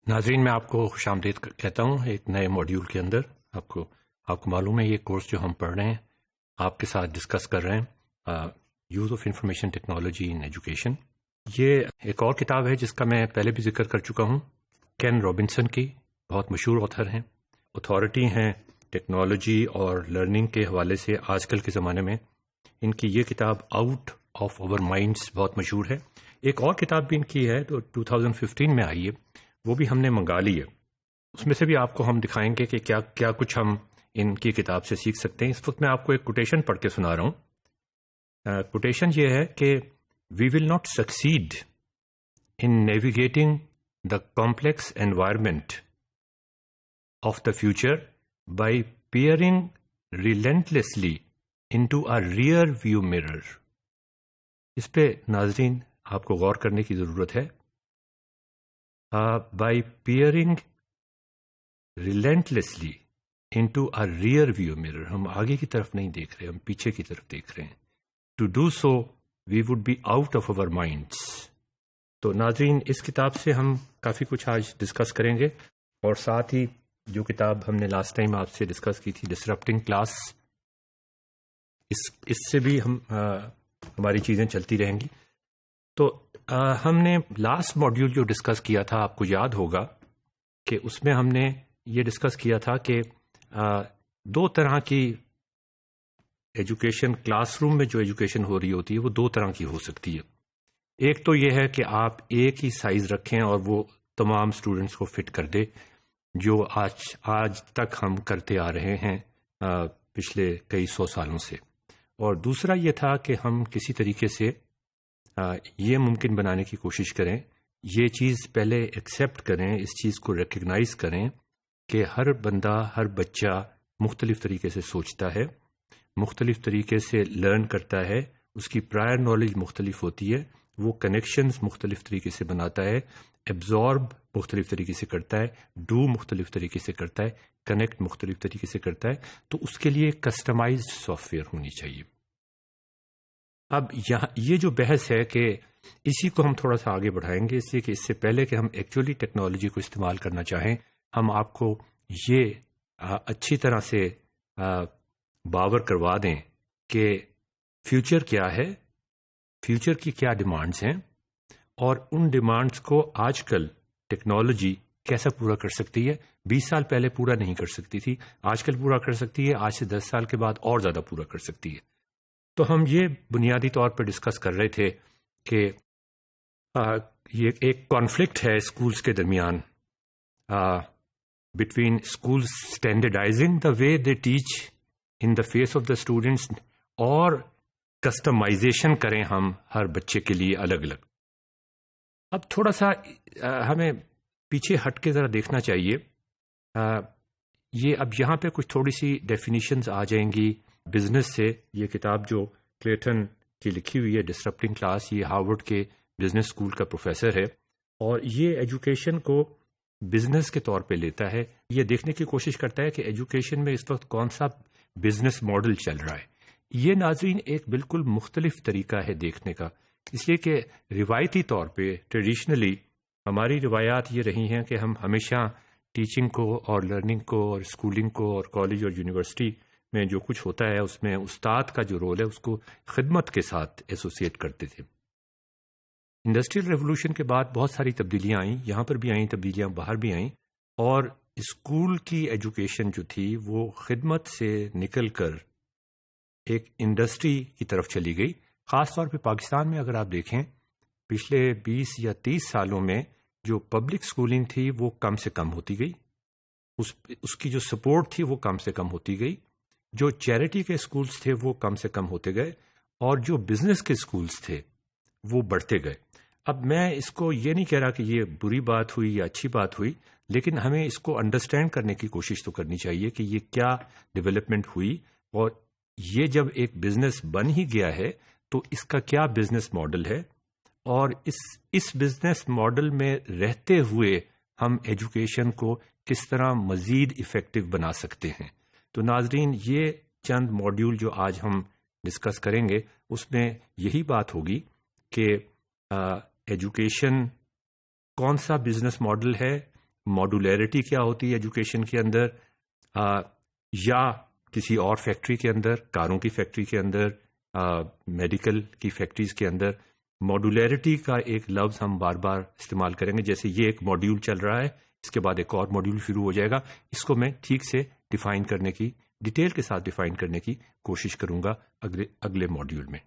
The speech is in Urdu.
ناظرین، میں آپ کو خوش آمدید کہتا ہوں ایک نئے ماڈیول کے اندر۔ آپ کو معلوم ہے یہ کورس جو ہم پڑھ رہے ہیں، آپ کے ساتھ ڈسکس کر رہے ہیں use of information technology in education. یہ ایک اور کتاب ہے جس کا میں پہلے بھی ذکر کر چکا ہوں، کین رابنسن کی، بہت مشہور آتھر ہیں، اتھارٹی ہیں ٹیکنالوجی اور لرننگ کے حوالے سے آج کل کے زمانے میں۔ ان کی یہ کتاب آؤٹ آف اوور مائنڈس بہت مشہور ہے۔ ایک اور کتاب بھی ان کی ہے تو 2015 میں آئی ہے، وہ بھی ہم نے منگا لی ہے۔ اس میں سے بھی آپ کو ہم دکھائیں گے کہ کیا کچھ ہم ان کی کتاب سے سیکھ سکتے ہیں۔ اس وقت میں آپ کو ایک کوٹیشن پڑھ کے سنا رہا ہوں۔ کوٹیشن یہ ہے کہ we will not succeed in navigating the complex environment of the future by peering relentlessly into a rear view mirror۔ اس پہ ناظرین آپ کو غور کرنے کی ضرورت ہے۔ By peering relentlessly into a rear view mirror، ہم آگے کی طرف نہیں دیکھ رہے، ہم پیچھے کی طرف دیکھ رہے ہیں۔ To do so we would be out of our minds. تو ناظرین، اس کتاب سے ہم کافی کچھ آج ڈسکس کریں گے، اور ساتھ ہی جو کتاب ہم نے لاسٹ ٹائم آپ سے ڈسکس کی تھی، ڈسرپٹنگ کلاس، اس سے بھی ہماری چیزیں چلتی رہیں گی۔ تو ہم نے لاسٹ ماڈیول جو ڈسکس کیا تھا، آپ کو یاد ہوگا کہ اس میں ہم نے یہ ڈسکس کیا تھا کہ دو طرح کی ایجوکیشن، کلاس روم میں جو ایجوکیشن ہو رہی ہوتی ہے وہ دو طرح کی ہو سکتی ہے۔ ایک تو یہ ہے کہ آپ ایک ہی سائز رکھیں اور وہ تمام اسٹوڈنٹس کو فٹ کر دے، جو آج تک ہم کرتے آ رہے ہیں پچھلے کئی سو سالوں سے۔ اور دوسرا یہ تھا کہ ہم کسی طریقے سے یہ ممکن بنانے کی کوشش کریں، یہ چیز پہلے ایکسیپٹ کریں، اس چیز کو ریکگنائز کریں کہ ہر بندہ، ہر بچہ مختلف طریقے سے سوچتا ہے، مختلف طریقے سے لرن کرتا ہے، اس کی پرائر نالج مختلف ہوتی ہے، وہ کنیکشنز مختلف طریقے سے بناتا ہے، ایبزارب مختلف طریقے سے کرتا ہے، ڈو مختلف طریقے سے کرتا ہے، کنیکٹ مختلف طریقے سے کرتا ہے۔ تو اس کے لیے کسٹمائزڈ سافٹ ویئر ہونی چاہیے۔ اب یہ جو بحث ہے کہ اسی کو ہم تھوڑا سا آگے بڑھائیں گے، اس لیے کہ اس سے پہلے کہ ہم ایکچولی ٹیکنالوجی کو استعمال کرنا چاہیں، ہم آپ کو یہ اچھی طرح سے باور کروا دیں کہ فیوچر کیا ہے، فیوچر کی کیا ڈیمانڈز ہیں، اور ان ڈیمانڈز کو آج کل ٹیکنالوجی کیسا پورا کر سکتی ہے۔ 20 سال پہلے پورا نہیں کر سکتی تھی، آج کل پورا کر سکتی ہے، آج سے 10 سال کے بعد اور زیادہ پورا کر سکتی ہے۔ تو ہم یہ بنیادی طور پر ڈسکس کر رہے تھے کہ یہ ایک کانفلکٹ ہے اسکولز کے درمیان، between schools standardising the way they teach in the face of the students, اور کسٹمائزیشن کریں ہم ہر بچے کے لیے الگ الگ۔ اب تھوڑا سا ہمیں پیچھے ہٹ کے ذرا دیکھنا چاہیے۔ یہ اب یہاں پہ کچھ تھوڑی سی ڈیفینیشنز آ جائیں گی بزنس سے۔ یہ کتاب جو کلیٹن کی لکھی ہوئی ہے، ڈسرپٹنگ کلاس، یہ ہارورڈ کے بزنس اسکول کا پروفیسر ہے، اور یہ ایجوکیشن کو بزنس کے طور پہ لیتا ہے۔ یہ دیکھنے کی کوشش کرتا ہے کہ ایجوکیشن میں اس وقت کون سا بزنس ماڈل چل رہا ہے۔ یہ ناظرین ایک بالکل مختلف طریقہ ہے دیکھنے کا، اس لیے کہ روایتی طور پہ ٹریڈیشنلی ہماری روایات یہ رہی ہیں کہ ہم ہمیشہ ٹیچنگ کو اور لرننگ کو اور اسکولنگ کو اور کالج اور یونیورسٹی میں جو کچھ ہوتا ہے اس میں استاد کا جو رول ہے اس کو خدمت کے ساتھ ایسوسیٹ کرتے تھے۔ انڈسٹریل ریولوشن کے بعد بہت ساری تبدیلیاں آئیں، یہاں پر بھی آئیں تبدیلیاں، باہر بھی آئیں، اور اسکول کی ایجوکیشن جو تھی وہ خدمت سے نکل کر ایک انڈسٹری کی طرف چلی گئی۔ خاص طور پہ پاکستان میں اگر آپ دیکھیں پچھلے 20 یا 30 سالوں میں جو پبلک اسکولنگ تھی وہ کم سے کم ہوتی گئی، اس کی جو سپورٹ تھی وہ کم سے کم ہوتی گئی، جو چیریٹی کے اسکولز تھے وہ کم سے کم ہوتے گئے، اور جو بزنس کے اسکولز تھے وہ بڑھتے گئے۔ اب میں اس کو یہ نہیں کہہ رہا کہ یہ بری بات ہوئی یا اچھی بات ہوئی، لیکن ہمیں اس کو انڈرسٹینڈ کرنے کی کوشش تو کرنی چاہیے کہ یہ کیا ڈیولپمنٹ ہوئی، اور یہ جب ایک بزنس بن ہی گیا ہے تو اس کا کیا بزنس ماڈل ہے، اور اس بزنس ماڈل میں رہتے ہوئے ہم ایجوکیشن کو کس طرح مزید افیکٹو بنا سکتے ہیں۔ تو ناظرین، یہ چند ماڈیول جو آج ہم ڈسکس کریں گے اس میں یہی بات ہوگی کہ ایجوکیشن کون سا بزنس ماڈل ہے، ماڈولیرٹی کیا ہوتی ہے ایجوکیشن کے اندر، یا کسی اور فیکٹری کے اندر، کاروں کی فیکٹری کے اندر، میڈیکل کی فیکٹریز کے اندر، ماڈولیرٹی کا ایک لفظ ہم بار بار استعمال کریں گے. جیسے یہ ایک ماڈیول چل رہا ہے، اس کے بعد ایک اور ماڈیول شروع ہو جائے گا. اس کو میں ٹھیک سے ڈیفائن کرنے کی، ڈیٹیل کے ساتھ ڈیفائن کرنے کی کوشش کروں گا اگلے ماڈیول میں.